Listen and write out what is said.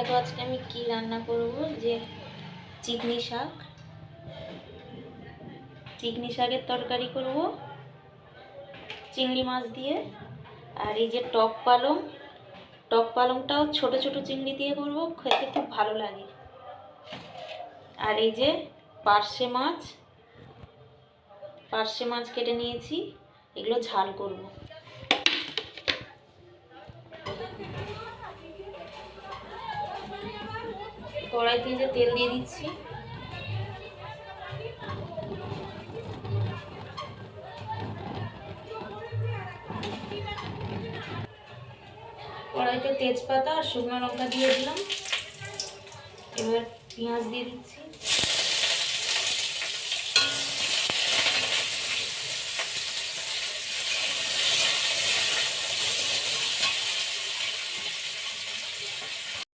তো আজকে আমি কি রান্না করব, যে চিকনি শাকের তরকারি করব চিংড়ি মাছ দিয়ে। আর এই যে টক পালংটাও ছোট ছোট চিংড়ি দিয়ে করব, খেতে খুব ভালো লাগে। আর এই যে পার্শে মাছ কেটে নিয়েছি, এগুলো ঝাল করব। কড়াইতে যে তেল দিয়ে দিচ্ছি, কড়াইতে তেজপাতা আর শুকনো লঙ্কা দিয়ে দিলাম। এবার পেঁয়াজ দিয়ে দিচ্ছি।